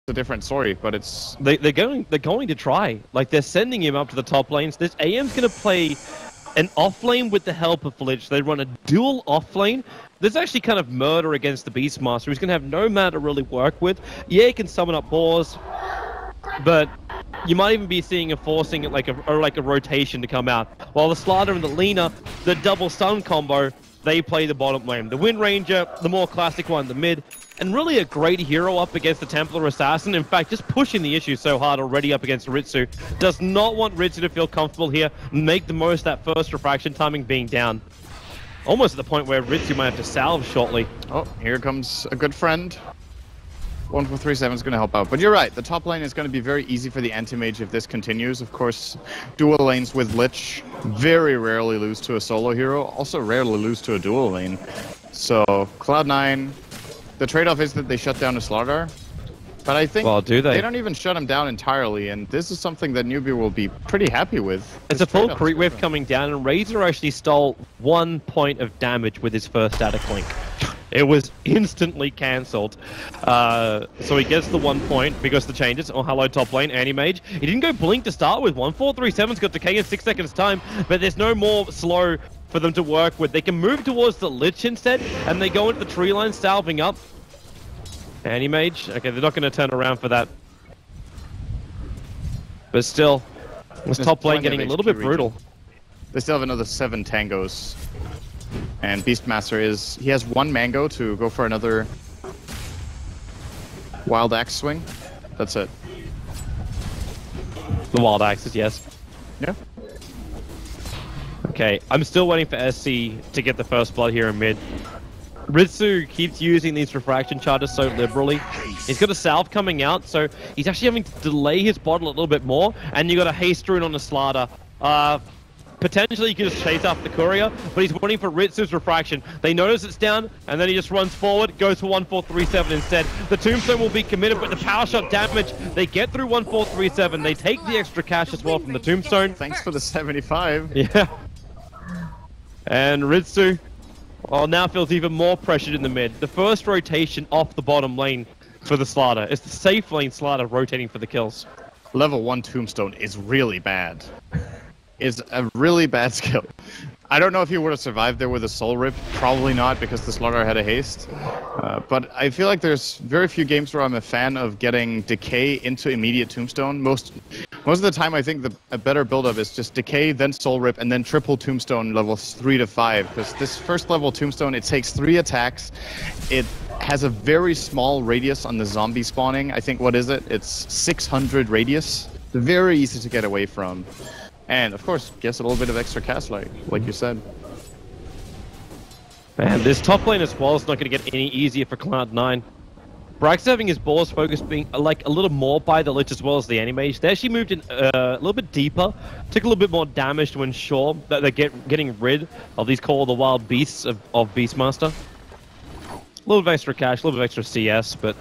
a different story, but it's... They're going to try. Like, they're sending him up to the top lanes. This AM's going to play an off lane with the help of Lich. They run a dual off lane. There's actually kind of murder against the Beastmaster, who's going to have no mana to really work with. Yeah, he can summon up boars, but you might even be seeing a forcing it like a rotation to come out. While the Slider and the Lina, the double stun combo, they play the bottom lane. The Wind Ranger, the more classic one, the mid, and really a great hero up against the Templar Assassin. In fact, just pushing the issue so hard already up against Ritsu. Does not want Ritsu to feel comfortable here. Make the most of that first refraction timing being down. Almost at the point where Ritsu might have to salve shortly. Oh, here comes a good friend. 1437 is going to help out. But you're right, the top lane is going to be very easy for the anti-mage if this continues. Of course, dual lanes with Lich very rarely lose to a solo hero. Also rarely lose to a dual lane. So, Cloud9, the trade-off is that they shut down a Slardar. But I think they don't even shut him down entirely, and this is something that Newbee will be pretty happy with. It's a full creep wave coming down, and Razor actually stole 1 point of damage with his first static link. It was instantly cancelled. So he gets the 1 point because of the changes. Oh, hello, top lane, anti-mage. He didn't go blink to start with. 1437's got decay in 6 seconds time, but there's no more slow for them to work with. They can move towards the Lich instead, and they go into the tree line, salving up. Anti-mage? Okay, they're not going to turn around for that. But still, this top lane getting a little bit brutal. They still have another 7 tangos. And Beastmaster he has 1 mango to go for another wild axe swing. That's it. The wild axes, yes. Yeah. Okay, I'm still waiting for SC to get the first blood here in mid. Ritsu keeps using these refraction charges so liberally. He's got a salve coming out, so he's actually having to delay his bottle a little bit more, and you got a haste rune on the Slider. Potentially, you can just chase after the courier, but he's waiting for Ritsu's refraction. They notice it's down, and then he just runs forward, goes for 1437 instead. The Tombstone will be committed, but the power shot damage, they get through 1437. They take the extra cash as well from the Tombstone. Thanks for the 75. Yeah. And Ritsu, now feels even more pressured in the mid. The first rotation off the bottom lane for the Slider. It's the safe lane Slider rotating for the kills. Level 1 Tombstone is really bad. Is a really bad skill. I don't know if he would have survived there with a Soul Rip. Probably not, because the Slardar had a haste. But I feel like there's very few games where I'm a fan of getting Decay into immediate Tombstone. Most of the time, I think a better build-up is just Decay, then Soul Rip, and then triple Tombstone levels 3 to 5. Because this first level Tombstone, it takes 3 attacks. It has a very small radius on the zombie spawning. I think, what is it? It's 600 radius. Very easy to get away from. And, of course, gets a little bit of extra cast like you said. Man, this top lane as well is not going to get any easier for Cloud9. Brax having his balls focused being like a little more by the Lich as well as the anti-mage. They actually moved in a little bit deeper, took a little bit more damage to ensure that they're getting rid of these the wild beasts of Beastmaster. A little bit of extra cash, a little bit of extra CS, but...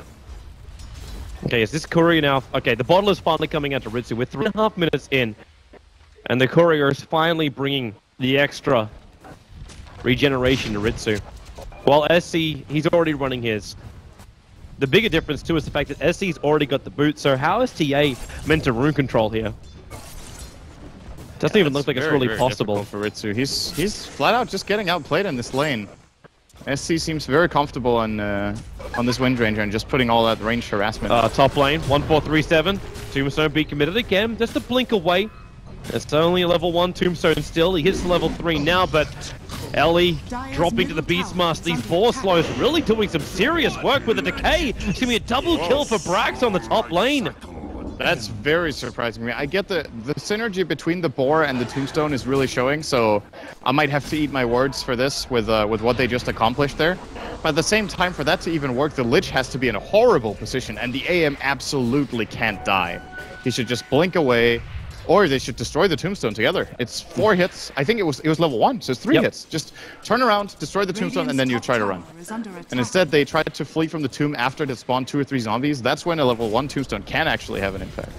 Okay, is this courier now... Okay, the bottle is finally coming out to Ritsu. We're 3.5 minutes in. And the courier is finally bringing the extra regeneration to Ritsu. While SC, he's already running his. The bigger difference too is the fact that SC's already got the boot, so how is TA meant to rune control here? Doesn't even look like it's really possible. For Ritsu. He's flat out just getting outplayed in this lane. SC seems very comfortable on this Wind Ranger and just putting all that range harassment. Top lane, 1437. Tombstone be committed again, just a blink away. It's only a level 1 Tombstone still. He hits level 3 now, but Ellie dropping to the Beastmaster. These Force Slows really doing some serious work with the Decay. It's going to be a double kill for Brax on the top lane. That's very surprising me. I get the synergy between the Boar and the Tombstone is really showing, so I might have to eat my words for this with what they just accomplished there. But at the same time, for that to even work, the Lich has to be in a horrible position, and the AM absolutely can't die. He should just blink away, or they should destroy the Tombstone together. It's 4 hits. I think it was level 1, so it's 3 hits. Just turn around, destroy the Tombstone, and then you try to run. And instead, they tried to flee from the tomb after it spawned 2 or 3 zombies. That's when a level 1 Tombstone can actually have an impact.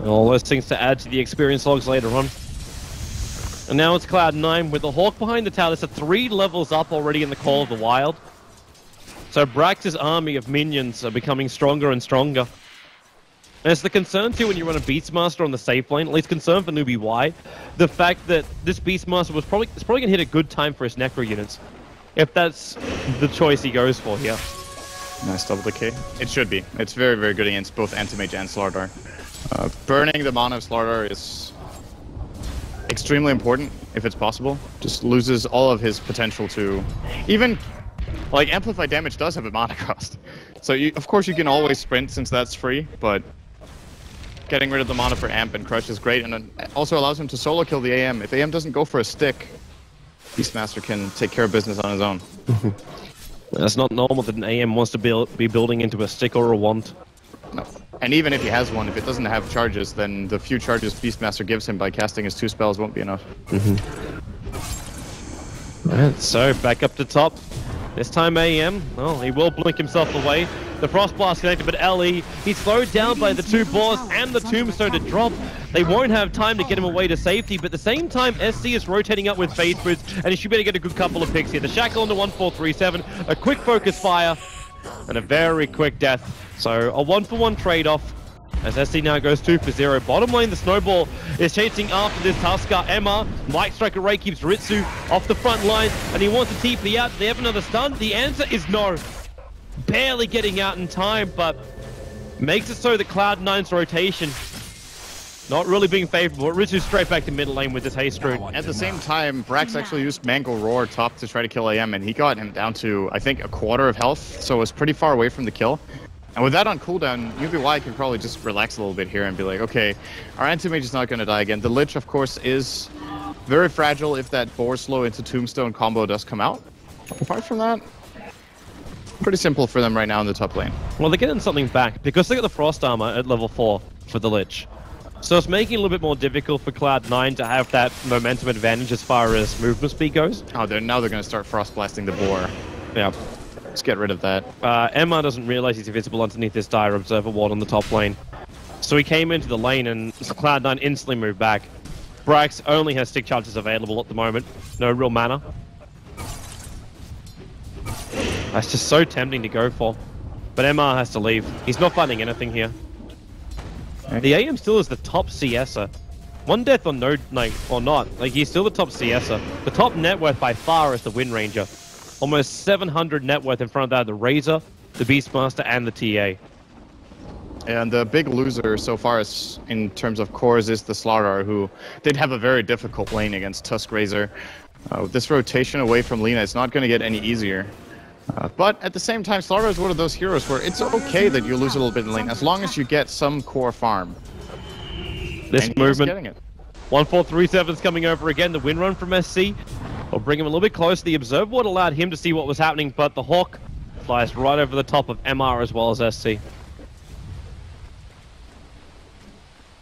All those things to add to the experience logs later on. And now it's Cloud9 with the Hawk behind the tower. That's 3 levels up already in the Call of the Wild. So Brax's army of minions are becoming stronger and stronger. And it's the concern too when you run a Beastmaster on the safe lane, at least concern for Newbee Y, the fact that this Beastmaster is probably going to hit a good time for his Necro units. If that's the choice he goes for here. Nice double decay. It should be. It's very, very good against both Anti-Mage and Slardar. Burning the mana of Slardar is extremely important, if it's possible. Just loses all of his potential to... Even, like, Amplified Damage does have a mana cost. So, of course, you can always sprint since that's free, but getting rid of the mana for Amp and Crush is great, and it also allows him to solo kill the AM. If AM doesn't go for a stick, Beastmaster can take care of business on his own. It's not normal that an AM wants to be building into a stick or a wand. No. And even if he has one, if it doesn't have charges, then the few charges Beastmaster gives him by casting his 2 spells won't be enough. Alright, so back up to top. This time AM, well, he will blink himself away. The Frost Blast connected, but LE, he's slowed down by the 2 boars and the Tombstone to drop. They won't have time to get him away to safety, but at the same time, SC is rotating up with Phase Boots, and he should be able to get a good couple of picks here. The Shackle into 1437, a quick focus fire, and a very quick death. So a 1-for-1 trade-off, as SC now goes 2 for 0. Bottom lane, the Snowball is chasing after this Tuskar. MR, Light Strike Array keeps Ritsu off the front line, and he wants to TP out. Do they have another stun? The answer is no. Barely getting out in time, but makes it so that Cloud9's rotation not really being favorable. Ritsu straight back to mid lane with this haste route. At the same time, Brax actually used Mangle Roar top to try to kill AM, and he got him down to, I think, a quarter of health, so it was pretty far away from the kill. And with that on cooldown, Newbee can probably just relax a little bit here and be like, okay, our Anti-Mage is not going to die again. The Lich, of course, is very fragile if that Boar Slow into Tombstone combo does come out. Apart from that, pretty simple for them right now in the top lane. Well, they're getting something back, because they got the Frost Armor at level 4 for the Lich. So it's making it a little bit more difficult for Cloud9 to have that momentum advantage as far as movement speed goes. Oh, now they're going to start Frost Blasting the Boar. Yeah. Let's get rid of that. MR doesn't realize he's invisible underneath this Dire Observer ward on the top lane. So he came into the lane and Cloud9 instantly moved back. Brax only has stick charges available at the moment. No real mana. That's just so tempting to go for. But MR has to leave. He's not finding anything here. The AM still is the top CSer. One death or no, like, or not. Like, he's still the top CSer. The top net worth by far is the Wind Ranger. Almost 700 net worth in front of that, the Razor, the Beastmaster, and the TA. And the big loser so far as in terms of cores is the Slardar, who did have a very difficult lane against Tusk Razor. This rotation away from Lina is not going to get any easier. But at the same time, Slardar is one of those heroes where it's okay that you lose a little bit in lane, as long as you get some core farm. This movement, 1437 is coming over again. The win run from SC will bring him a little bit close. The Observer Ward allowed him to see what was happening, but the Hawk flies right over the top of MR as well as SC.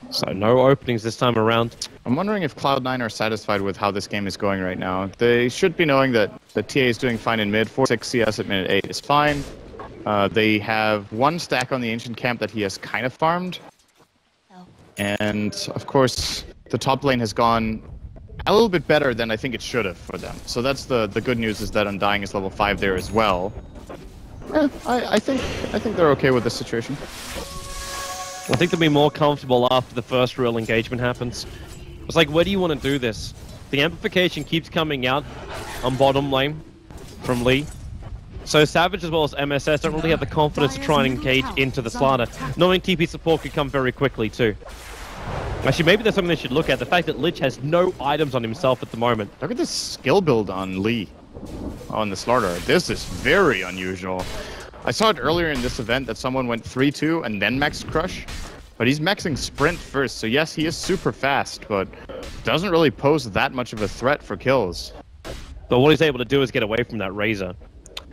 So no openings this time around. I'm wondering if Cloud9 are satisfied with how this game is going right now. They should be knowing that the TA is doing fine in mid. 4-6 CS at minute 8 is fine. They have one stack on the Ancient Camp that he has kind of farmed. And, of course, the top lane has gone a little bit better than I think it should have for them. So that's the good news, is that Undying is level 5 there as well. I think they're okay with this situation. I think they'll be more comfortable after the first real engagement happens. It's like, where do you want to do this? The amplification keeps coming out on bottom lane from Lee. So Savage as well as MSS don't really have the confidence to try and engage into the Slardar, knowing TP support could come very quickly too. Actually, maybe that's something they should look at, the fact that Lich has no items on himself at the moment. Look at this skill build on Lee, on the Slardar. This is very unusual. I saw it earlier in this event that someone went 3-2 and then maxed Crush, but he's maxing Sprint first, so yes, he is super fast, but doesn't really pose that much of a threat for kills. But what he's able to do is get away from that Razor.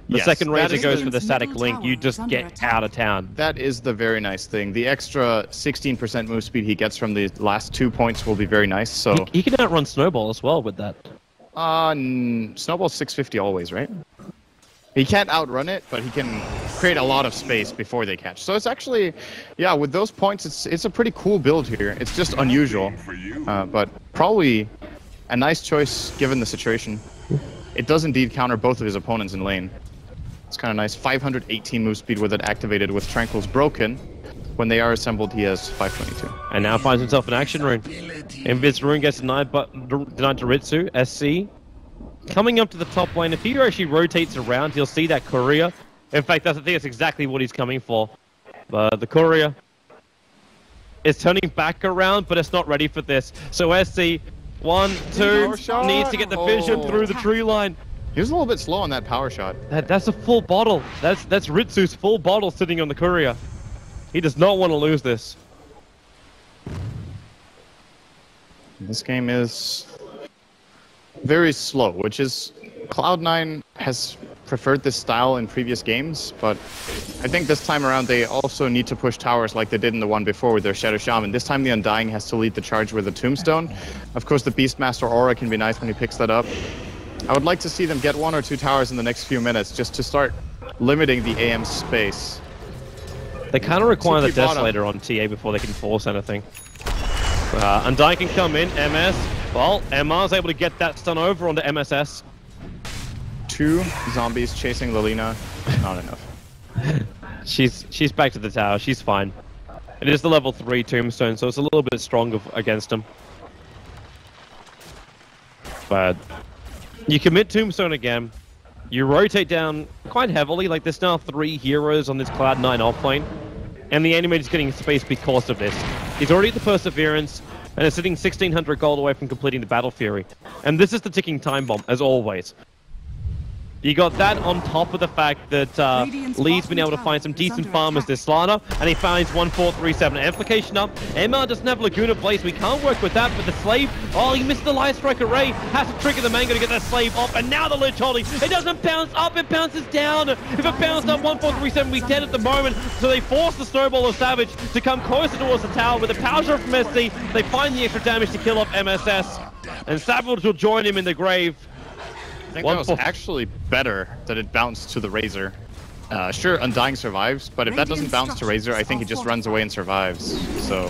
The Yes, second Razor goes the for the static link, you just get out of town. That is the very nice thing. The extra 16% move speed he gets from the last 2 points will be very nice, so... He can outrun Snowball as well with that. Snowball's 650 always, right? He can't outrun it, but he can create a lot of space before they catch. So it's actually, yeah, with those points, it's a pretty cool build here. It's just unusual, but probably a nice choice given the situation. It does indeed counter both of his opponents in lane. It's kind of nice. 518 move speed with it activated with Tranquil's broken. When they are assembled, he has 522. And now finds himself an action rune. Invis rune gets denied to Ritsu. SC coming up to the top lane. If he actually rotates around, he'll see that courier. In fact, I think that's exactly what he's coming for. But the courier is turning back around, but it's not ready for this. So SC, 1, 2, needs to get the vision through the tree line. He was a little bit slow on that power shot. That's a full bottle. That's Ritsu's full bottle sitting on the courier. He does not want to lose this. This game is very slow, which is... Cloud9 has preferred this style in previous games, but I think this time around they also need to push towers like they did in the one before with their Shadow Shaman. This time the Undying has to lead the charge with a Tombstone. Of course the Beastmaster Aura can be nice when he picks that up. I would like to see them get 1 or 2 towers in the next few minutes just to start limiting the AM space. They kind of require the Desolator on TA before they can force anything. Undying can come in, MS. Well, MR's able to get that stun over onto MSS. 2 zombies chasing Lilina. Not enough. She's back to the tower. She's fine. It is the level 3 Tombstone, so it's a little bit stronger against him. But you commit Tombstone again. You rotate down quite heavily. Like there's now 3 heroes on this Cloud9 offlane, and the enemy is getting space because of this. He's already at the Perseverance, and is sitting 1600 gold away from completing the Battle Fury. And this is the ticking time bomb, as always. You got that on top of the fact that Lee's been able to find some decent farmers this Slana, and he finds 1437. Amplification up. MR doesn't have Laguna Blaze. We can't work with that, but the Slave, oh, he missed the Light Strike Array. Has to trigger the Mango to get that Slave off, and now the Lich holding. It doesn't bounce up, it bounces down. If it bounced up, 1437, we dead at the moment. So they force the Snowball of Savage to come closer towards the tower with a power shot from SC. They find the extra damage to kill off MSS, and Savage will join him in the grave. I think that was actually better that it bounced to the Razor. Sure, Undying survives, but if that doesn't bounce to Razor, I think he just runs away and survives. So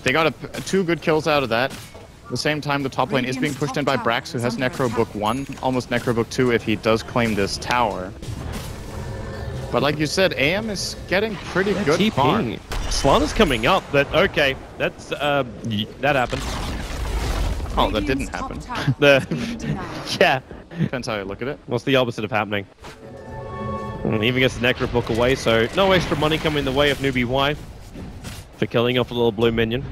they got 2 good kills out of that. At the same time, the top lane is being pushed in by Brax, who has Necro Book 1, almost Necro Book 2 if he does claim this tower. But like you said, AM is getting pretty good farm. Slana's coming up, but okay, that's that happened. Oh, that didn't happen. Yeah. Depends how you look at it. What's the opposite of happening? Even gets the Necro Book away, so no extra money coming in the way of Newbee Y for killing off a little blue minion.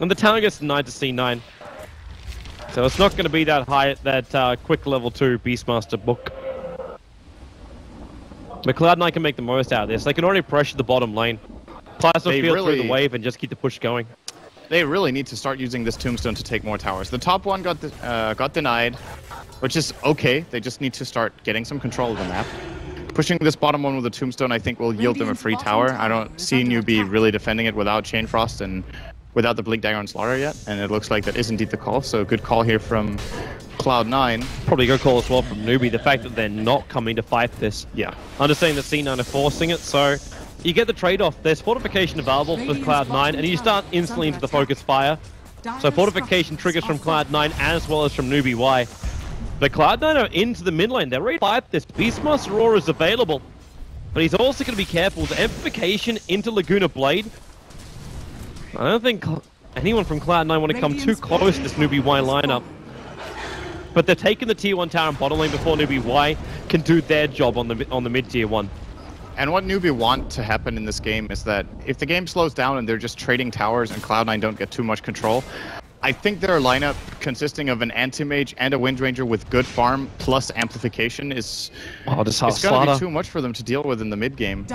And the tower gets denied to C9. So it's not going to be that high at that quick level 2 Beastmaster book. But Cloud9 can make the most out of this. They can already pressure the bottom lane. Plasma field through the wave and just keep the push going. They really need to start using this Tombstone to take more towers. The top one got denied, which is okay. They just need to start getting some control of the map. Pushing this bottom one with a Tombstone, I think, will yield them a free tower. I don't see Newbee really defending it without Chain Frost and without the Blink Dagger and Slaughter yet, and it looks like that is indeed the call. So good call here from Cloud9. Probably a good call as well from Newbee. The fact that they're not coming to fight this. Yeah. Understanding that C9 are forcing it, so you get the trade-off. There's fortification available for Cloud9, and you start instantly into the focus fire. So fortification triggers from Cloud9 as well as from Newbee Y. But Cloud9 are into the mid lane. They're ready to fight this. Beastmaster Aura is available, but he's also going to be careful. The amplification into Laguna Blade. I don't think anyone from Cloud9 want to come too close to this Newbee Y lineup. But they're taking the tier 1 tower and bottom lane before Newbee Y can do their job on the mid tier 1. And what Newbee want to happen in this game is that if the game slows down and they're just trading towers and Cloud9 don't get too much control, I think their lineup consisting of an Anti-Mage and a Windranger with good farm plus amplification is it's going to be too much for them to deal with in the mid game,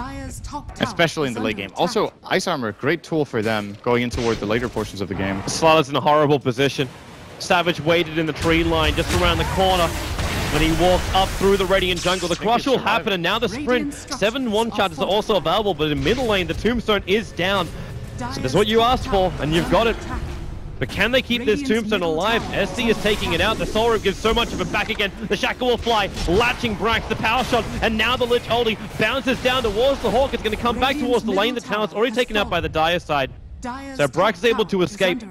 especially in the late game. Also, Ice Armor, great tool for them going in toward the later portions of the game. Slaughter's in a horrible position. Savage waited in the tree line just around the corner. When he walked up through the Radiant jungle, the crush will happen, and now the sprint. 7 one-shots are also available, but in middle lane, the Tombstone is down. So that's what you asked for, and you've got it. But can they keep this Tombstone alive? SC is taking it out. The Soul Rip gives so much of it back again. The Shackle will fly, latching Brax, the power shot, and now the Lich holding bounces down towards the Hawk. It's going to come back towards the lane. The tower's already taken out by the Dire side. So Brax is able to escape.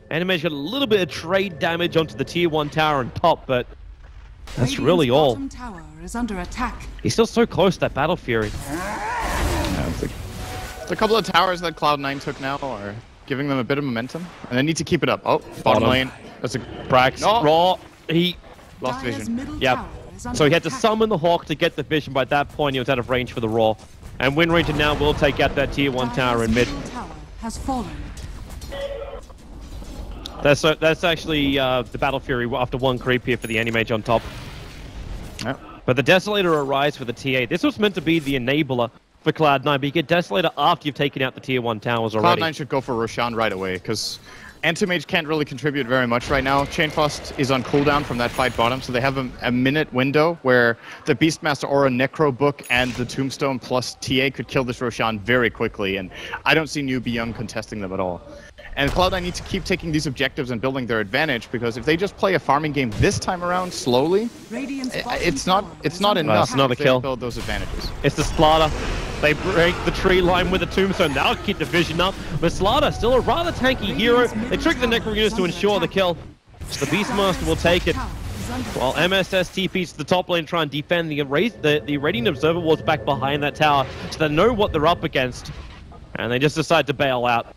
Anime's got a little bit of trade damage onto the tier 1 tower on top, but That's really all. Tower is under attack. He's still so close to that Battle Fury. Yeah, a couple of towers that Cloud9 took now are giving them a bit of momentum, and they need to keep it up. Oh, bottom lane. That's a Brax, Raw, he lost vision. Yep. So he had to summon the Hawk to get the vision. By that point, he was out of range for the Raw. And Wind Ranger now will take out that tier 1 tower in mid. Tower has fallen. That's actually the Battle Fury after 1 creep here for the Anti-Mage on top. Yep. But the Desolator arrives for the TA. This was meant to be the enabler for Cloud9, but you get Desolator after you've taken out the tier 1 towers already. Cloud9 should go for Roshan right away, because Anti-Mage can't really contribute very much right now. Chainfrost is on cooldown from that fight bottom, so they have a minute window where the Beastmaster or a Necro Book and the Tombstone plus TA could kill this Roshan very quickly, and I don't see Newbee Young contesting them at all. And Cloud9 need to keep taking these objectives and building their advantage, because if they just play a farming game this time around slowly, it's not enough. It's not a kill. To build those advantages. It's the Slaughter. They break the tree line with the Tombstone. They'll keep the vision up. But Slaughter, still a rather tanky hero. They trick the Necro units to ensure the kill. So the Beastmaster will take it. While MSS TPs to the top lane, try and defend the Radiant Observer Wards back behind that tower, so they know what they're up against. And they just decide to bail out.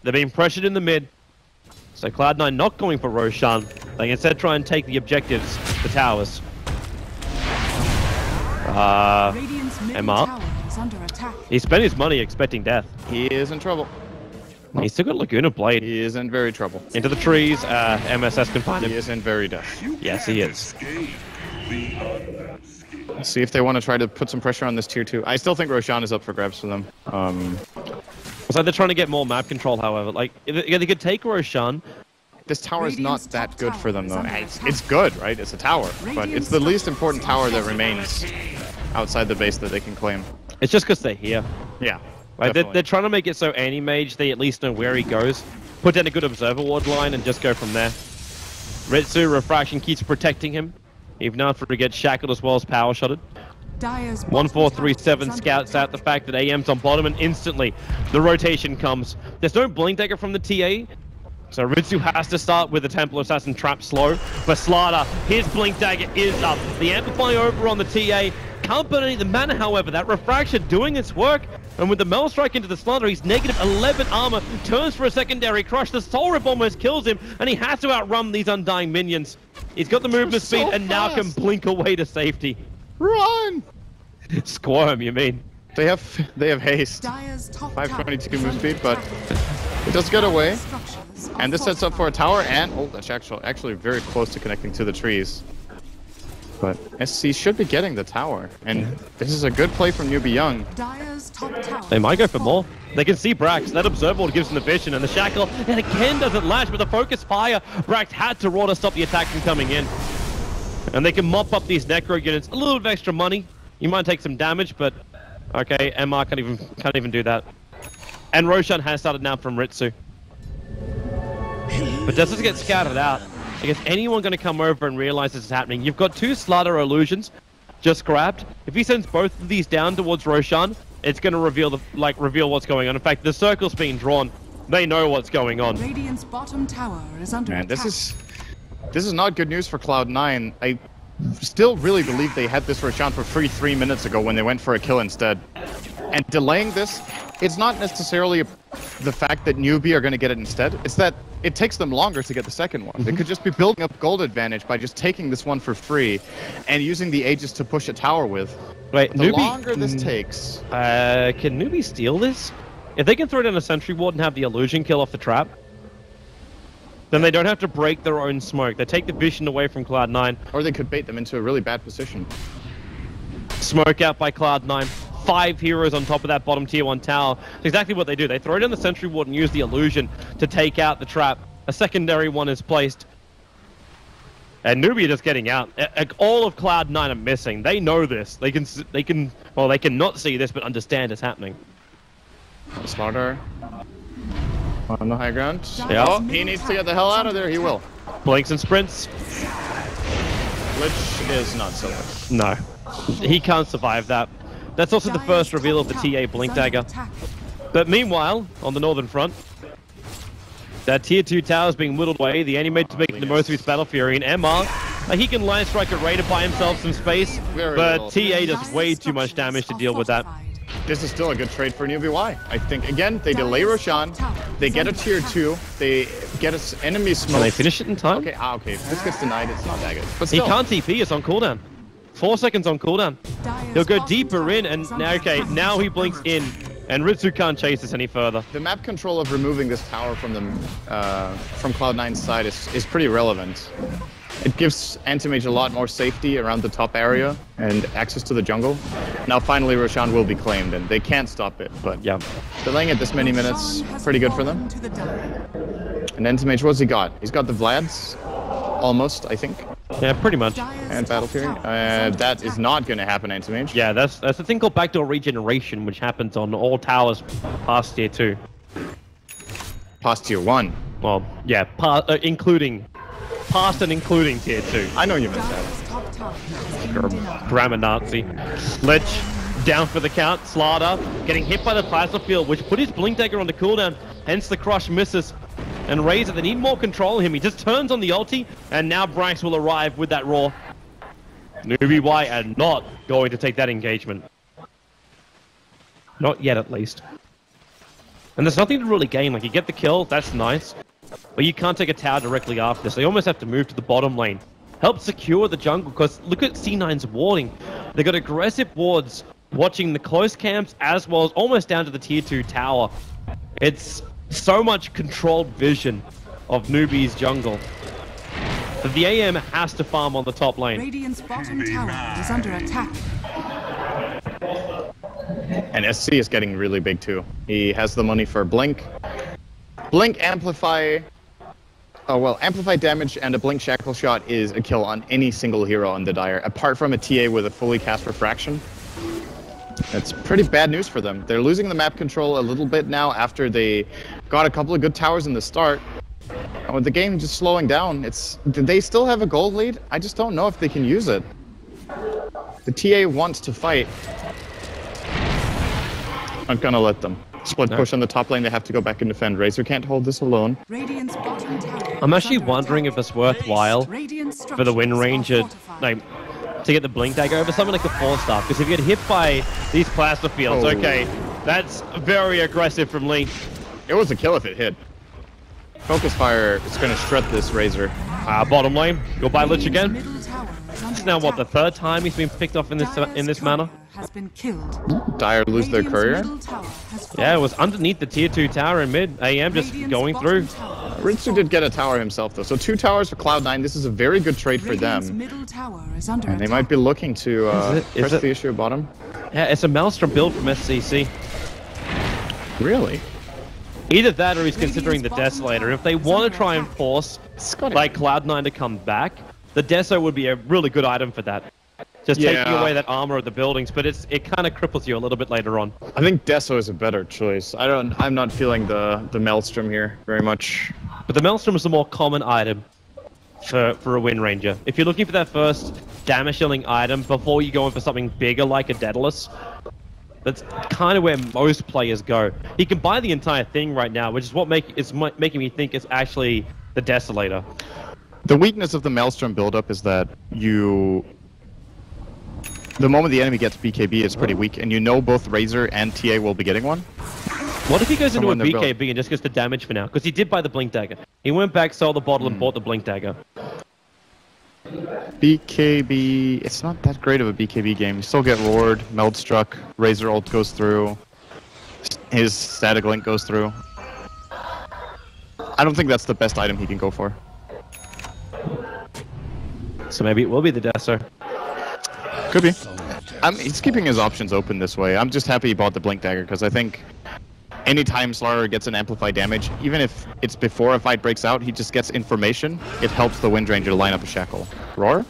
They're being pressured in the mid. So Cloud9 not going for Roshan. They instead try and take the objectives, the towers. MR. He spent his money expecting death. He is in trouble. He's still got Laguna Blade. He is in very trouble. Into the trees, MSS can find him. He is in very death. Yes, he is. Let's see if they want to try to put some pressure on this tier 2. I still think Roshan is up for grabs for them. So they're trying to get more map control, however. Like, they could take Roshan. This tower is not that good for them, though. It's good, right? It's a tower. But it's the least important tower that remains outside the base that they can claim. It's just because they're here. Yeah. Like, they're trying to make it so Anti-Mage, they at least know where he goes. Put down a good Observer Ward line and just go from there. Ritsu, Refraction keeps protecting him, even after he gets shackled as well as power shotted. 1437 scouts out the fact that AM's on bottom, and instantly the rotation comes. There's no Blink Dagger from the TA, so Ritsu has to start with the Templar Assassin trap slow. But Slaughter, his Blink Dagger is up. The Amplify over on the TA. Can't burn any of the mana, however. That Refraction doing its work. And with the Mel Strike into the Slaughter, he's negative 11 armor. Turns for a secondary crush. The Soul Rip almost kills him. And he has to outrun these Undying minions. He's got the movement speed and now can blink away to safety. Run! Squirm, you mean? They have haste. 522 move speed, but it does get away. And this sets up for a tower, and oh, that's actually very close to connecting to the trees. But SC should be getting the tower, and this is a good play from Newbee Young. They might go for more. They can see Brax. That Observer gives them the vision, and the Shackle, and again doesn't latch, but the Focus Fire, Brax had to roar to stop the attack from coming in. And they can mop up these Necro units. A little bit of extra money. You might take some damage, but okay, MR can't even do that. And Roshan has started now from Ritsu. But does this get scouted out? Like, is anyone going to come over and realize this is happening? You've got 2 Slaughter Illusions just grabbed. If he sends both of these down towards Roshan, it's going to reveal what's going on. In fact, the circle's being drawn. They know what's going on. Radiant's bottom tower is under attack. This is not good news for Cloud9. I still really believe they had this Roshan for free 3 minutes ago when they went for a kill instead. And delaying this, it's not necessarily the fact that Newbee are going to get it instead. It's that it takes them longer to get the second one. They could just be building up gold advantage by just taking this one for free and using the Aegis to push a tower with. Wait, the longer this takes... can Newbee steal this? If they can throw down a Sentry Ward and have the illusion kill off the trap, then they don't have to break their own smoke. They take the vision away from Cloud9. Or they could bait them into a really bad position. Smoke out by Cloud9. 5 heroes on top of that bottom tier 1 tower. It's exactly what they do. They throw down the Sentry Ward and use the illusion to take out the trap. A secondary one is placed. And Newbee just getting out. All of Cloud9 are missing. They know this. They can not see this, but understand it's happening. Slaughter on the high ground. Yeah. Oh, he needs to get the hell out of there. He will. Blinks and sprints. Lich is not so good. No. He can't survive that. That's also the first reveal of the TA Blink Dagger. But meanwhile, on the northern front, that tier 2 tower is being whittled away. The Anti-Mage is making the most of his Battle Fury, and MR Like, he can line strike a Raider by himself some space, but TA does way too much damage to deal with that. This is still a good trade for Newbee. I think, again, they delay Roshan, they get a tier 2, they get an enemy smoke. Can they finish it in time? Okay, okay. If this gets denied, it's not that good. But he still. can't TP, it's on cooldown. 4 seconds on cooldown. He'll go deeper in, and now, okay, now he blinks in, and Ritsu can't chase this any further. The map control of removing this tower from the from Cloud9's side is pretty relevant. It gives Anti-Mage a lot more safety around the top area and access to the jungle. Now finally Roshan will be claimed, and they can't stop it, but yeah, delaying it this many minutes, pretty good for them. And Anti-Mage, what's he got? He's got the Vlads, almost, I think. Yeah, pretty much. And Battle Fury. That is not going to happen, Anti-Mage. Yeah, that's a thing called backdoor regeneration, which happens on all towers past tier 2. Past tier 1? Well, yeah, including... Past and including tier 2. I know you meant that. Grammar Nazi. Lich down for the count. Slardar getting hit by the plasma field, which put his Blink Dagger on the cooldown. Hence the crush misses. And Razor, they need more control of him. He just turns on the ulti, and now Brax will arrive with that roar. Newbee Y are not going to take that engagement. Not yet, at least. And there's nothing to really gain. Like, you get the kill, that's nice. But you can't take a tower directly after this. They almost have to move to the bottom lane. Help secure the jungle, because look at C9's warding. They got aggressive wards watching the close camps as well as almost down to the tier 2 tower. It's so much controlled vision of Newbee's jungle. But the AM has to farm on the top lane. Radiant's bottom tower is under attack. And SC is getting really big too. He has the money for Blink. Blink Amplify... Oh well, Amplify damage and a Blink Shackle Shot is a kill on any single hero on the Dire, apart from a TA with a fully cast Refraction. It's pretty bad news for them. They're losing the map control a little bit now after they got a couple of good towers in the start. And with the game just slowing down, they still have a gold lead. I just don't know if they can use it. The TA wants to fight. I'm gonna let them. Split push on the top lane, they have to go back and defend. Razor can't hold this alone. I'm actually wondering if it's worthwhile for the Wind Ranger to get the Blink Dagger over something like the 4-star, because if you get hit by these plasma fields, okay, that's very aggressive from Lee. It was a kill if it hit. Focus Fire is going to shred this Razor. Bottom lane, go by Lich again. It's now what, the 3rd time he's been picked off in this manner? Has been killed. Dire lose their courier. Yeah, it was underneath the tier 2 tower in mid. AM just going through. Ritsu did get a tower himself though, so 2 towers for Cloud9. This is a very good trade for them. And they might be looking to press the issue bottom. Yeah, it's a Maelstrom build from SCC. Really? Either that or he's considering the Desolator. If they want to try and force like Cloud9 to come back, the Deso would be a really good item for that. Just taking away that armor of the buildings, but it kind of cripples you a little bit later on. I think Deso is a better choice. I'm not feeling the Maelstrom here very much. But the Maelstrom is the more common item for a Wind Ranger. If you're looking for that first damage dealing item before you go in for something bigger like a Daedalus, that's kind of where most players go. He can buy the entire thing right now, which is what making me think it's actually the Desolator. The weakness of the Maelstrom buildup is that the moment the enemy gets BKB, it's pretty weak, and you know both Razor and TA will be getting one. What if he goes into a BKB and just gets the damage for now? Because he did buy the Blink Dagger. He went back, sold the bottle, and bought the Blink Dagger. BKB... It's not that great of a BKB game. You still get Ward, Meld Struck, Razor ult goes through, his Static Link goes through. I don't think that's the best item he can go for. So maybe it will be the Deso. Could be. He's keeping his options open this way. I'm just happy he bought the Blink Dagger, because I think anytime Slardar gets an amplified damage, even if it's before a fight breaks out, he just gets information. It helps the Wind Ranger line up a shackle. Roar?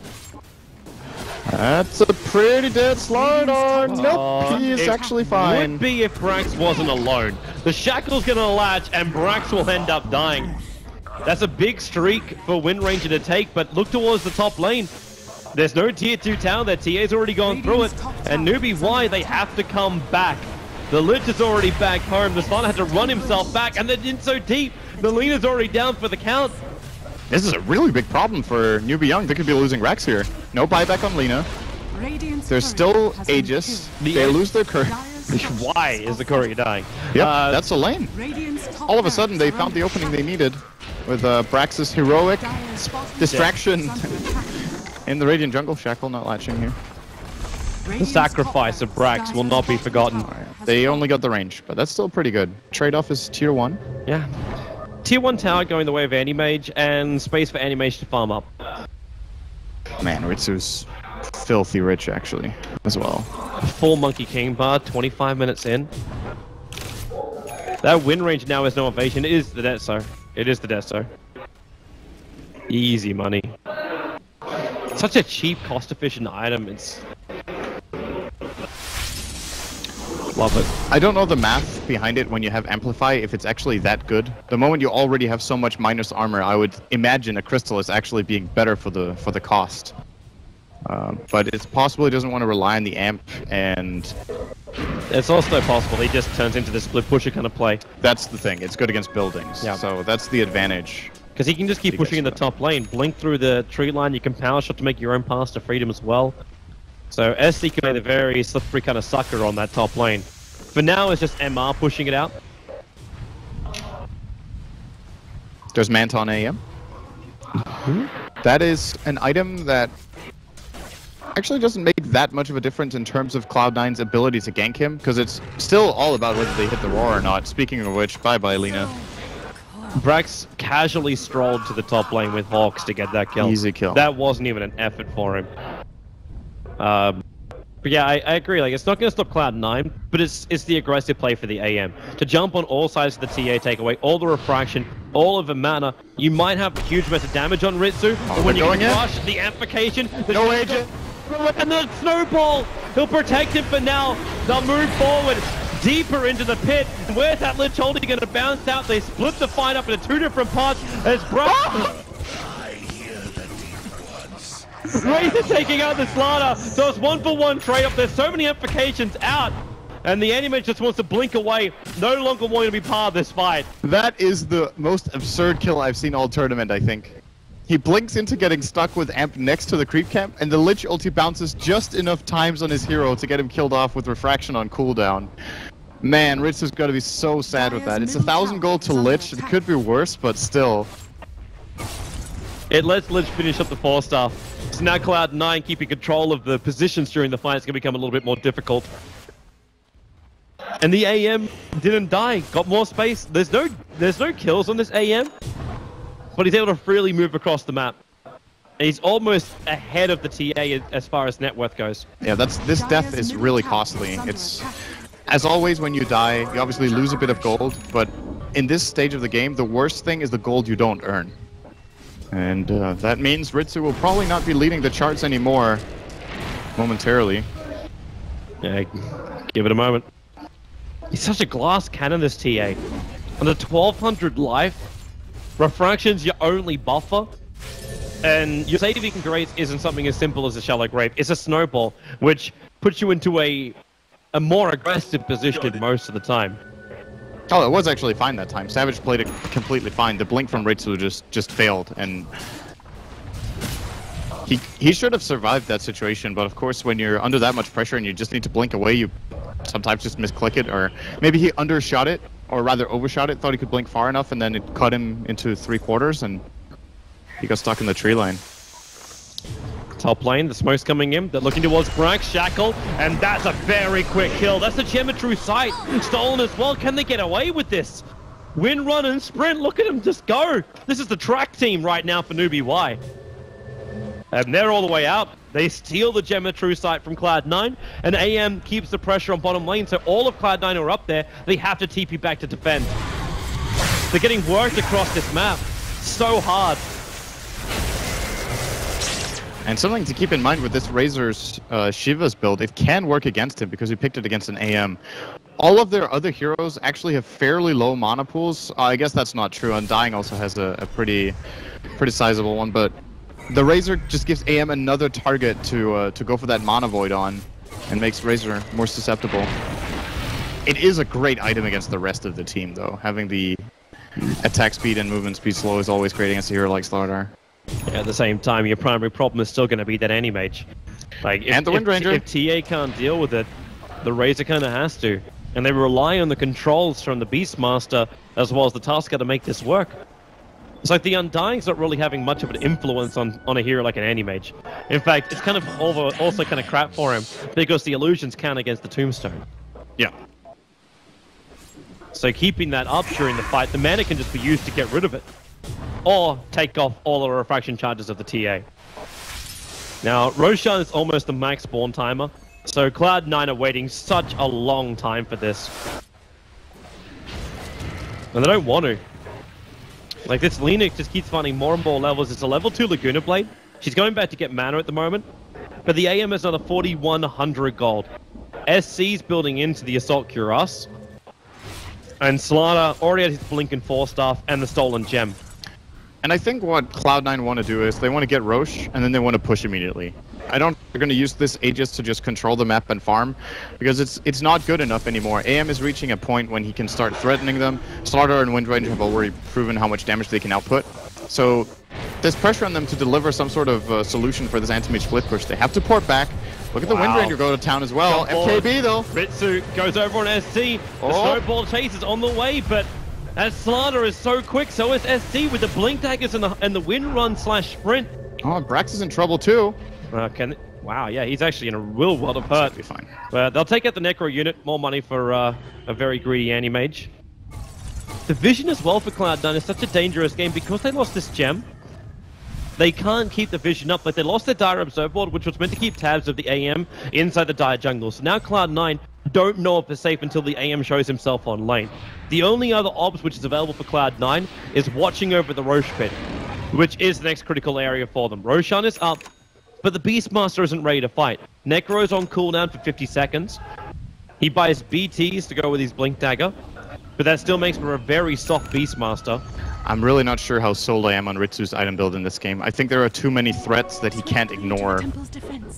That's a pretty dead Slardar. Nope, he is actually fine. Would be if Brax wasn't alone. The shackle's gonna latch, and Brax will end up dying. That's a big streak for Wind Ranger to take, but look towards the top lane. There's no tier 2 tower there. TA's already gone through it. And Newbee Y, they have to come back. The Lich is already back home. The Slardar had to run himself back, and they're in so deep. The Lena's already down for the count. This is a really big problem for Newbee Young. They could be losing Rex here. No buyback on Lina. Radiant's There's courier still has been Aegis. killed. They lose their courier. Dire's top Why tower is the courier dying? Yep, that's a lane. Radiant's top All of a barracks sudden, they are found the under opening attack. they needed with Brax's heroic Dire's bottom distraction tower is under attack. in the Radiant jungle. Shackle not latching here. The Radiant's sacrifice top of Brax will not be Dire's forgotten. bottom tower has They fallen. only got the range, but that's still pretty good. Trade-off is tier 1. Yeah. Tier 1 tower going the way of Anti-Mage, and space for Anti-Mage to farm up. Man, Ritsu's filthy rich, actually, as well. Full Monkey King bar, 25 minutes in. That win range now is no evasion. It is the Deso. It is the Deso. Easy money. Such a cheap, cost-efficient item. It's... Love it. I don't know the math behind it when you have Amplify, if it's actually that good. The moment you already have so much minus armor, I would imagine a Crystal is actually being better for the cost. But it's possible he doesn't want to rely on the amp, and It's also possible he just turns into this split pusher kind of play. that's the thing. It's good against buildings, Yeah. so that's the advantage. Because he can just keep He pushing in gets the top lane, blink through the tree line, you can power shot to make your own path to freedom as well. So SC can be the very slippery kind of sucker on that top lane. For now, it's just MR pushing it out. There's Manta on AM. That is an item that actually doesn't make that much of a difference in terms of Cloud9's ability to gank him, because it's still all about whether they hit the roar or not. Speaking of which, bye-bye, Lina. Brax casually strolled to the top lane with Hawks to get that kill. Easy kill. That wasn't even an effort for him. But yeah, I agree. Like, it's not going to stop Cloud9, but it's the aggressive play for the AM. To jump on all sides of the TA, take away all the refraction, all of the mana. You might have a huge amount of damage on Ritsu, but when you going in. rush the amplification, the No agent. and the snowball, he'll protect him for now. They'll move forward deeper into the pit. And where's that Lich Holding going to bounce out? They split the fight up into two different parts as Brax... Razor taking out the Slaughter, so it's 1-for-1 trade-off. There's so many implications out, and the enemy just wants to blink away, no longer wanting to be part of this fight. That is the most absurd kill I've seen all tournament, I think. He blinks into getting stuck with Amp next to the creep camp, and the Lich ulti bounces just enough times on his hero to get him killed off with refraction on cooldown. Man, Ritsu's got to be so sad with that. It's 1,000 gold to Lich. It could be worse, but still. It lets Lich finish up the 4-star. So now Cloud9 keeping control of the positions during the fight is going to become a little bit more difficult. And the AM didn't die, got more space. There's no kills on this AM, but he's able to freely move across the map. And he's almost ahead of the TA as far as net worth goes. Yeah, this death is really costly. It's, as always, when you die, you obviously lose a bit of gold, but in this stage of the game, the worst thing is the gold you don't earn. And that means Ritsu will probably not be leading the charts anymore momentarily. Yeah, give it a moment. He's such a glass cannon, this TA. On the 1200 life, refraction's your only buffer. And your saving grace isn't something as simple as a shallow grave. It's a snowball, which puts you into a more aggressive position most of the time. Oh, it was actually fine that time. Savage played it completely fine. The blink from Ritsu just failed, and he should have survived that situation. But of course, when you're under that much pressure and you just need to blink away, you sometimes just misclick it, or maybe he undershot it, or rather overshot it. Thought he could blink far enough, and then it cut him into 3/4, and he got stuck in the tree line. Top lane, the smoke's coming in. They're looking towards Brax, Shackle, and that's a very quick kill. That's the Geometry sight. Stolen as well. Can they get away with this? Win, run, and sprint. Look at them just go. This is the track team right now for Newbee Y. And they're all the way out. They steal the Geometry sight from Cloud9, and AM keeps the pressure on bottom lane, so all of Cloud9 are up there. They have to TP back to defend. They're getting worked across this map. So hard. And something to keep in mind with this Razor's Shiva's build, it can work against him because he picked it against an AM. All of their other heroes actually have fairly low mana pools. I guess that's not true. Undying also has a pretty sizable one, but the Razor just gives AM another target to go for that mana void on, and makes Razor more susceptible. It is a great item against the rest of the team, though, having the attack speed and movement speed slow is always great against a hero like Slardar. At the same time, your primary problem is still going to be that Anti-Mage. Like, And the Wind Ranger. If TA can't deal with it, the Razor kind of has to. And they rely on the controls from the Beastmaster as well as the Tasker to make this work. It's like the Undying's not really having much of an influence on a hero like an Anti-Mage. In fact, it's kind of also kind of crap for him because the illusions count against the Tombstone. Yeah. So keeping that up during the fight, the mana can just be used to get rid of it. Or take off all the refraction charges of the TA. Now, Roshan is almost the max spawn timer, so Cloud9 are waiting such a long time for this. And they don't want to. Like, this Linux just keeps finding more and more levels. It's a level 2 Laguna Blade. She's going back to get mana at the moment. But the AM is another 4,100 gold. SC's building into the Assault Cuirass. And Slaughter already had his Blink and 4-staff and the Stolen Gem. And I think what Cloud9 want to do is they want to get Roche, and then they want to push immediately. I don't think they're going to use this Aegis to just control the map and farm, because it's not good enough anymore. AM is reaching a point when he can start threatening them. Slardar and Wind Ranger have already proven how much damage they can output. So there's pressure on them to deliver some sort of solution for this anti-mage split push. They have to port back. Look at the Wind Ranger go to town as well. FKB though. Ritsu goes over on SC. The snowball chase is on the way, but as Slaughter is so quick, so is SC with the Blink Daggers and the Wind Run / Sprint. Oh, Brax is in trouble too. Wow, yeah, he's actually in a real world of hurt. Be fine. But they'll take out the Necro unit, more money for a very greedy Anti-Mage. The Vision as well for Cloud9 is such a dangerous game because they lost this gem. They can't keep the Vision up, but they lost their Dire Observer board, which was meant to keep tabs of the AM inside the Dire jungle. So now Cloud9 don't know if it's safe until the AM shows himself on lane. The only other obs which is available for Cloud9 is watching over the Roche pit, which is the next critical area for them. Roshan is up, but the Beastmaster isn't ready to fight. Necro's on cooldown for 50 seconds. He buys BTs to go with his Blink Dagger, but that still makes for a very soft Beastmaster. I'm really not sure how sold I am on Ritsu's item build in this game. I think there are too many threats that he can't ignore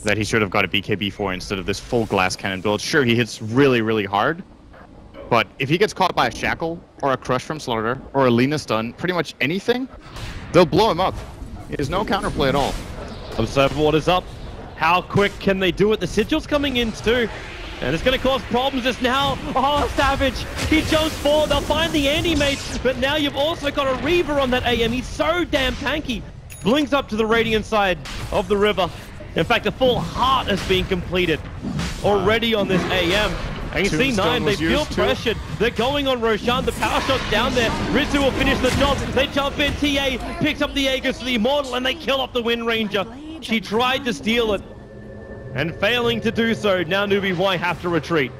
that he should have got a BKB for instead of this full glass cannon build. Sure, he hits really, really hard, but if he gets caught by a Shackle or a Crush from Slaughter or a Lina Stun, pretty much anything, they'll blow him up. He has no counterplay at all. Observer Ward is up. How quick can they do it? The Sigil's coming in too. And it's going to cause problems just now. Oh, Savage! He jumps forward. They'll find the Anti-Mage. But now you've also got a Reaver on that AM. He's so damn tanky. Blinks up to the Radiant side of the river. In fact, a full heart has been completed already on this AM. And you see Nine, they feel pressured. They're going on Roshan. The power shot's down there. Ritsu will finish the job. They jump in. TA picks up the Aegis to the Immortal, and they kill off the Wind Ranger. She tried to steal it. And failing to do so, now Newbee Y have to retreat.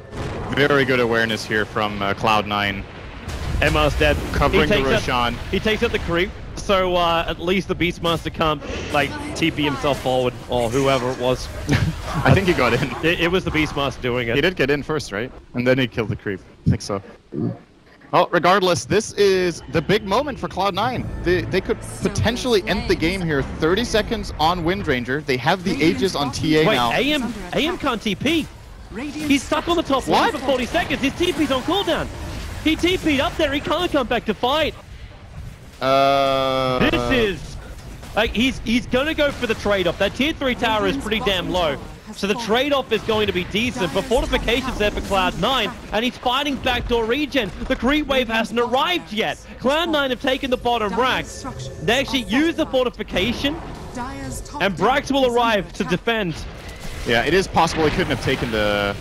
Very good awareness here from Cloud9. MR's dead. Covering the Roshan. He takes out the creep, so at least the Beastmaster can't, like, TP himself forward, or whoever it was. I think he got in. It was the Beastmaster doing it. He did get in first, right? And then he killed the creep. I think so. Well, regardless, this is the big moment for Cloud9. They could potentially end the game here. 30 seconds on Wind Ranger. They have the Aegis on TA now. Wait, AM can't TP. He's stuck on the top line for 40 seconds. His TP's on cooldown. He TP'd up there. He can't come back to fight. This is... Like, he's going to go for the trade-off. That tier 3 tower is pretty damn low. So the trade-off is going to be decent, but fortification's there for Cloud9, and he's fighting backdoor regen. The creep wave hasn't arrived yet. Cloud9 have taken the bottom rack. They actually use the fortification, and Brax will arrive to defend. Yeah, it is possible he couldn't have taken the...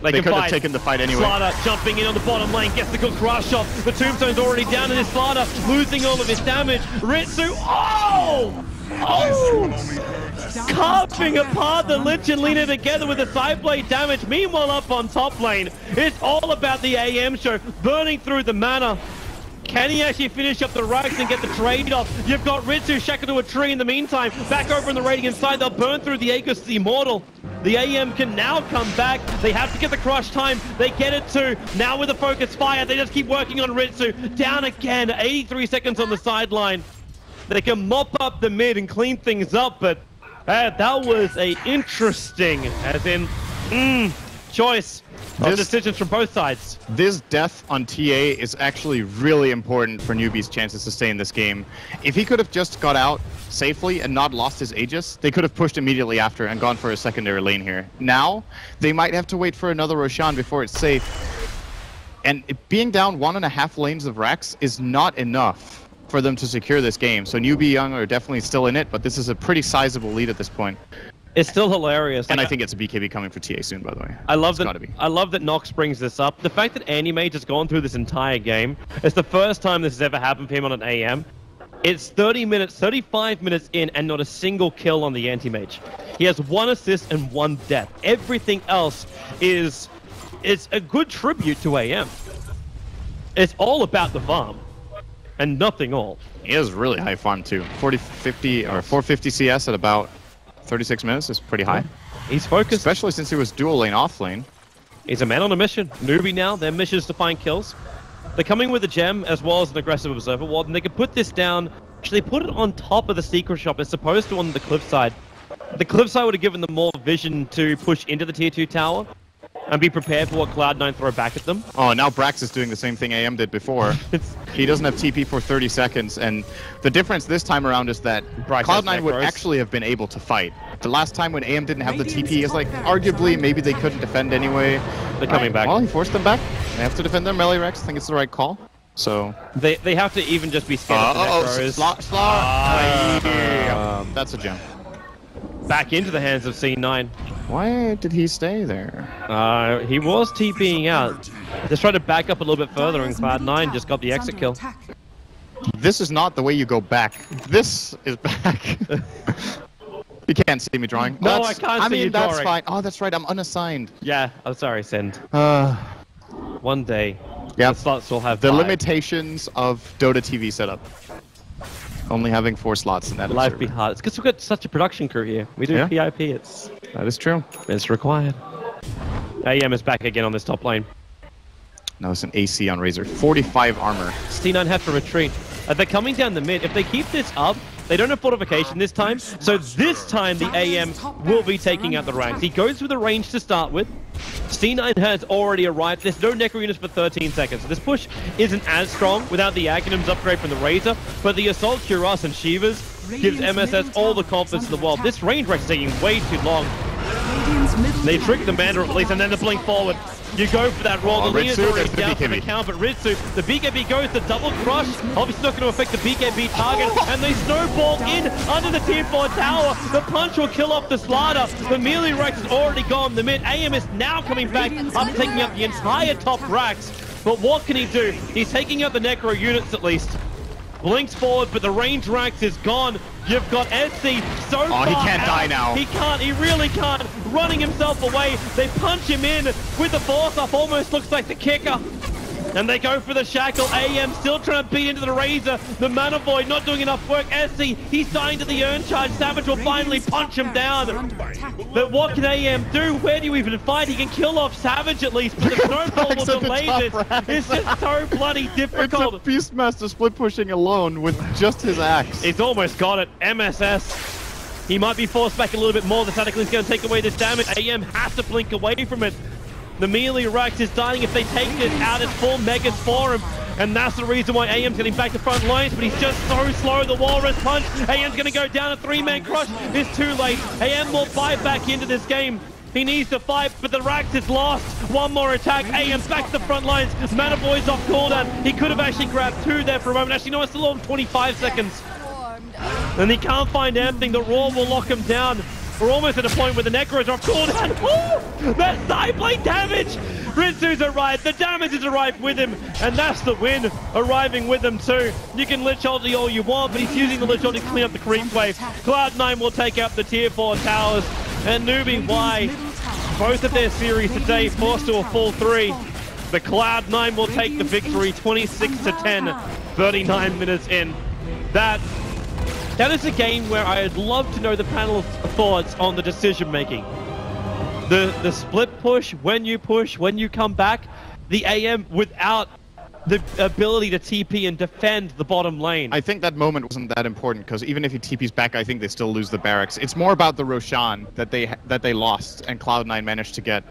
They could have taken the fight anyway. Slaughter jumping in on the bottom lane, gets the good crush off. The Tombstone's already down, and his Slaughter losing all of his damage. Ritsu, oh! Carving apart the Lich and Lina together with the side blade damage. Meanwhile, up on top lane, it's all about the AM show, burning through the mana. Can he actually finish up the racks and get the trade off? You've got Ritsu shackled to a tree in the meantime. Back over on the Radiant side, they'll burn through the Aegis to the Immortal. The AM can now come back. They have to get the crush time. They get it too. Now with the focus fire, they just keep working on Ritsu. Down again, 83 seconds on the sideline. They can mop up the mid and clean things up, but that was a interesting, as in, choice decisions from both sides. This death on TA is actually really important for Newbee's chances to stay in this game. If he could have just got out safely and not lost his Aegis, they could have pushed immediately after and gone for a secondary lane here. Now, they might have to wait for another Roshan before it's safe. And being down 1.5 lanes of Rax is not enough for them to secure this game. So Newbee Young are definitely still in it, but this is a pretty sizable lead at this point. It's still hilarious. And I think it's a BKB coming for TA soon, by the way. I love that Nox brings this up. The fact that Animage has gone through this entire game, it's the first time this has ever happened for him on an AM. It's 30 minutes, 35 minutes in, and not a single kill on the Anti-Mage. He has 1 assist and 1 death. Everything else is a good tribute to AM. It's all about the farm, and nothing all. He has really high farm too. 40-50 or 450 CS at about 36 minutes is pretty high. He's focused. Especially since he was dual lane off lane. He's a man on a mission. Newbee now, their mission is to find kills. They're coming with a gem as well as an aggressive observer ward, and they can put this down. Actually, put it on top of the secret shop as opposed to on the cliffside. The cliffside would have given them more vision to push into the tier 2 tower and be prepared for what Cloud9 throw back at them. Oh, now Brax is doing the same thing AM did before. He doesn't have TP for 30 seconds, and the difference this time around is that Cloud9 would actually have been able to fight. The last time when AM didn't have the TP is like, arguably, maybe they couldn't defend anyway. They're coming back. Well, he forced them back. They have to defend their melee Rex. I think it's the right call. So they have to even just be scared of the necros. That's a gem. Back into the hands of C9. Why did he stay there? He was TPing out. Just tried to back up a little bit further, and Cloud9 just got the exit kill. This is not the way you go back. This is back. You can't see me drawing. No, I can't see you drawing. That's fine. Oh, that's right. I'm unassigned. Yeah, I'm sorry, Send. One day, yeah, the slots will have the 5. limitations of Dota TV setup. Only having 4 slots in that. Life be hard. It's because we've got such a production crew here. We do PIP. That is true. It's required. AM is back again on this top lane. Now it's an AC on Razor. 45 armor. C9 have to retreat. They're coming down the mid. If they keep this up, they don't have fortification this time. So this time the AM will be taking out the ranks. He goes with the range to start with. C9 has already arrived. There's no Necro units for 13 seconds. So this push isn't as strong without the Aghanims upgrade from the Razor, but the Assault Cuirass and Shivas gives MSS all the confidence in the world. This range race is taking way too long. They trick the Mandar at least, and then the blink forward. You go for that roll. The lead is already down for the count, but Ritsu, the BKB goes to double crush. Obviously not going to affect the BKB target, and they snowball in under the tier 4 tower. The punch will kill off the Slider. The melee Rex is already gone. The mid AM is now coming back up, taking out the entire top Rax. But what can he do? He's taking out the Necro units at least. Blinks forward, but the range Rax is gone. You've got SC so far he can't out. die now. He can't, he really can't. Running himself away. They punch him in with the force up, almost looks like the kicker. And they go for the shackle. AM still trying to beat into the Razor. The Mana Void not doing enough work. SC, he's dying to the Urn Charge. Savage will finally punch him down. But what can AM do? Where do you even fight? He can kill off Savage at least, but the Snowball will delay this. It's just so bloody difficult. It's a Beastmaster split pushing alone with just his axe. He's almost got it. MSS. He might be forced back a little bit more. The Tentacle's going to take away this damage. AM has to blink away from it. The melee Rax is dying. If they take this out, it's full Megas for him. And that's the reason why AM's getting back to front lines, but he's just so slow. The Walrus punch. AM's going to go down. A 3-man crush. It's too late. AM will fight back into this game. He needs to fight, but the Rax is lost. One more attack. AM back to the front lines. Mana Boy's off cooldown. He could have actually grabbed 2 there for a moment. Actually, no, it's still on 25 seconds. And he can't find anything. The Roar will lock him down. We're almost at a point where the Necros are off cooldown. Oh! That side blade damage! Ritsu's arrived. The damage has arrived with him. And that's the win. Arriving with him too. You can Lich Ulti all you want, but he's using the Lich Ulti to clean up the creep wave. Cloud9 will take out the tier 4 towers. And Newbee, why? Both of their series today forced to a full 3. The Cloud9 will take the victory 26-10, 39 minutes in. That is a game where I'd love to know the panel's thoughts on the decision making. The split push, when you come back, the AM without the ability to TP and defend the bottom lane. I think that moment wasn't that important because even if he TPs back, I think they still lose the barracks. It's more about the Roshan that they lost and Cloud9 managed to get